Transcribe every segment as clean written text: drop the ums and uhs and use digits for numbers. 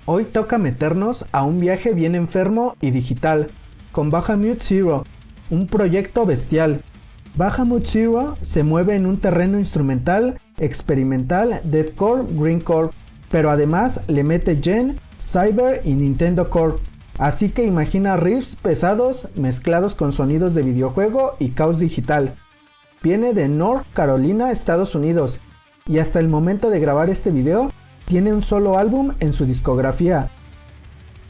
Hoy toca meternos a un viaje bien enfermo y digital, con Bahamut Zero, un proyecto bestial. Bahamut Zero se mueve en un terreno instrumental, experimental, deathcore, greencore, pero además le mete Gen, Cyber y Nintendo Core. Así que imagina riffs pesados mezclados con sonidos de videojuego y caos digital. Viene de North Carolina, Estados Unidos, y hasta el momento de grabar este video tiene un solo álbum en su discografía.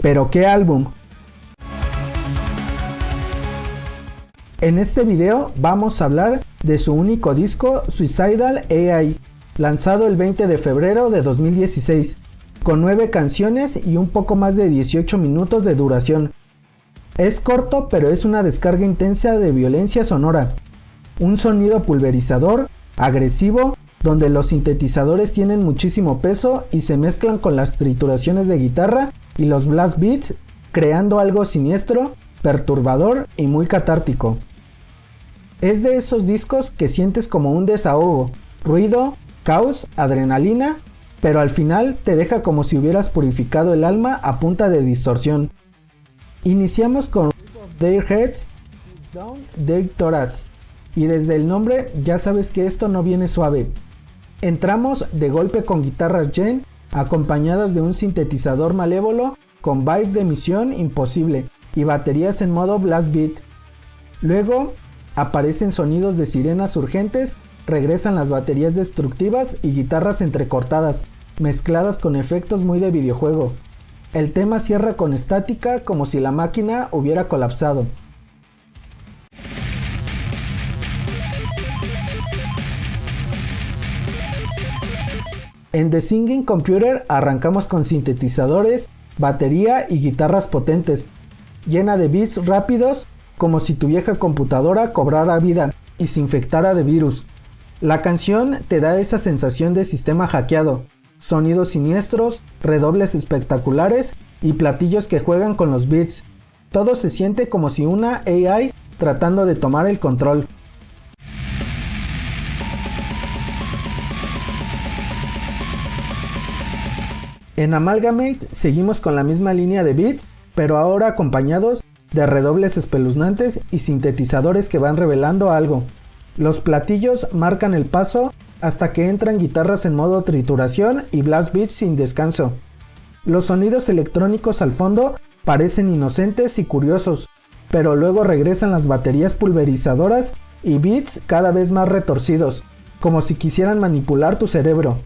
¿Pero qué álbum? En este video vamos a hablar de su único disco Suicidal AI, lanzado el 20 de febrero de 2016, con 9 canciones y un poco más de 18 minutos de duración. Es corto, pero es una descarga intensa de violencia sonora, un sonido pulverizador, agresivo, donde los sintetizadores tienen muchísimo peso y se mezclan con las trituraciones de guitarra y los blast beats, creando algo siniestro, perturbador y muy catártico. Es de esos discos que sientes como un desahogo, ruido, caos, adrenalina, pero al final te deja como si hubieras purificado el alma a punta de distorsión. Iniciamos con Their Heads is Down Their Thorax, y desde el nombre ya sabes que esto no viene suave. Entramos de golpe con guitarras Gen acompañadas de un sintetizador malévolo con vibe de Misión Imposible y baterías en modo blast beat. Luego aparecen sonidos de sirenas urgentes, regresan las baterías destructivas y guitarras entrecortadas, mezcladas con efectos muy de videojuego. El tema cierra con estática como si la máquina hubiera colapsado. En The Singing Computer arrancamos con sintetizadores, batería y guitarras potentes, llena de beats rápidos como si tu vieja computadora cobrara vida y se infectara de virus. La canción te da esa sensación de sistema hackeado, sonidos siniestros, redobles espectaculares y platillos que juegan con los beats. Todo se siente como si una AI tratando de tomar el control. En Amalgamate seguimos con la misma línea de beats, pero ahora acompañados de redobles espeluznantes y sintetizadores que van revelando algo. Los platillos marcan el paso hasta que entran guitarras en modo trituración y blast beats sin descanso. Los sonidos electrónicos al fondo parecen inocentes y curiosos, pero luego regresan las baterías pulverizadoras y beats cada vez más retorcidos, como si quisieran manipular tu cerebro.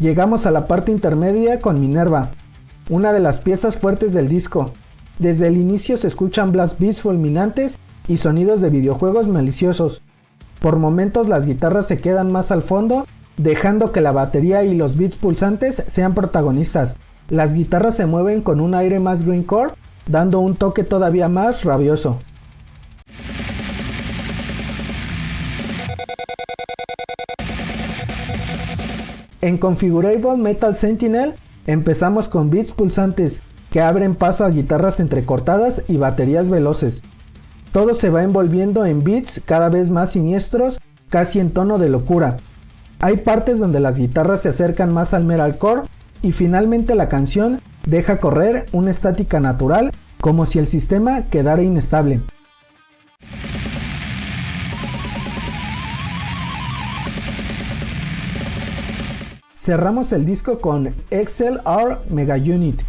Llegamos a la parte intermedia con Minerva, una de las piezas fuertes del disco. Desde el inicio se escuchan blast beats fulminantes y sonidos de videojuegos maliciosos. Por momentos las guitarras se quedan más al fondo, dejando que la batería y los beats pulsantes sean protagonistas. Las guitarras se mueven con un aire más greencore, dando un toque todavía más rabioso. En Configurable Metal Sentinel empezamos con beats pulsantes que abren paso a guitarras entrecortadas y baterías veloces. Todo se va envolviendo en beats cada vez más siniestros, casi en tono de locura. Hay partes donde las guitarras se acercan más al metalcore y finalmente la canción deja correr una estática natural como si el sistema quedara inestable. Cerramos el disco con XLR Mega Unit.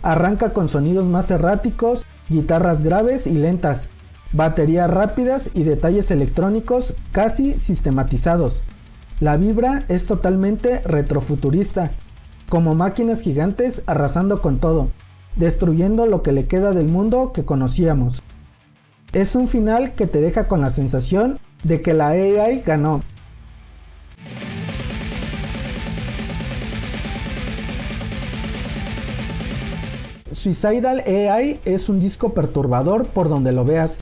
Arranca con sonidos más erráticos, guitarras graves y lentas, baterías rápidas y detalles electrónicos casi sistematizados. La vibra es totalmente retrofuturista, como máquinas gigantes arrasando con todo, destruyendo lo que le queda del mundo que conocíamos. Es un final que te deja con la sensación de que la AI ganó. Suicidal AI es un disco perturbador por donde lo veas.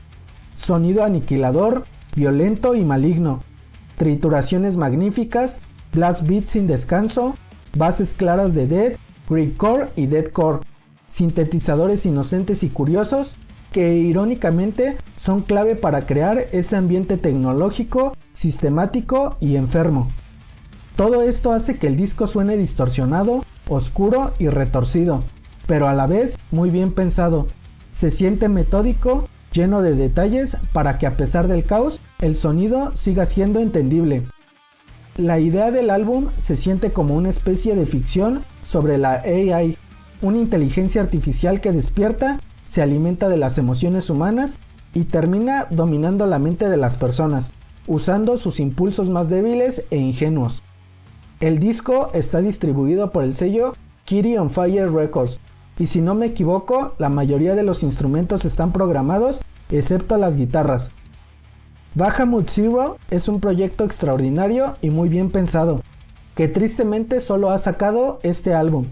Sonido aniquilador, violento y maligno. Trituraciones magníficas, blast beats sin descanso, bases claras de death, greencore y deathcore, sintetizadores inocentes y curiosos, que irónicamente son clave para crear ese ambiente tecnológico, sistemático y enfermo. Todo esto hace que el disco suene distorsionado, oscuro y retorcido, pero a la vez muy bien pensado. Se siente metódico, lleno de detalles para que a pesar del caos, el sonido siga siendo entendible. La idea del álbum se siente como una especie de ficción sobre la AI, una inteligencia artificial que despierta, se alimenta de las emociones humanas y termina dominando la mente de las personas, usando sus impulsos más débiles e ingenuos. El disco está distribuido por el sello Kitty on Fire Records, y si no me equivoco, la mayoría de los instrumentos están programados, excepto las guitarras. Bahamut Zero es un proyecto extraordinario y muy bien pensado, que tristemente solo ha sacado este álbum,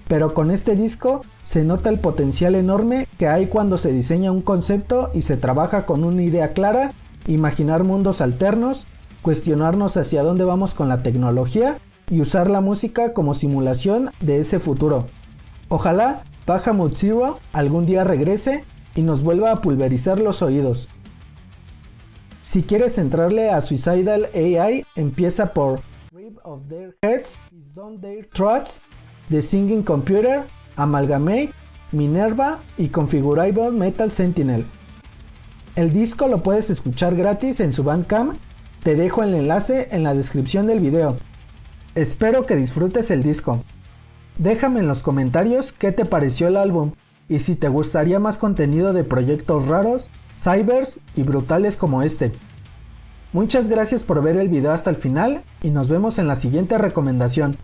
pero con este disco se nota el potencial enorme que hay cuando se diseña un concepto y se trabaja con una idea clara, imaginar mundos alternos, cuestionarnos hacia dónde vamos con la tecnología y usar la música como simulación de ese futuro. Ojalá Bahamut Zero algún día regrese y nos vuelva a pulverizar los oídos. Si quieres entrarle a Suicidal AI, empieza por Rip of Their Heads, Is Down Their Throats, The Singing Computer, Amalgamate, Minerva y Configurable Metal Sentinel. El disco lo puedes escuchar gratis en su Bandcamp, te dejo el enlace en la descripción del video. Espero que disfrutes el disco. Déjame en los comentarios qué te pareció el álbum y si te gustaría más contenido de proyectos raros, cybers y brutales como este. Muchas gracias por ver el video hasta el final y nos vemos en la siguiente recomendación.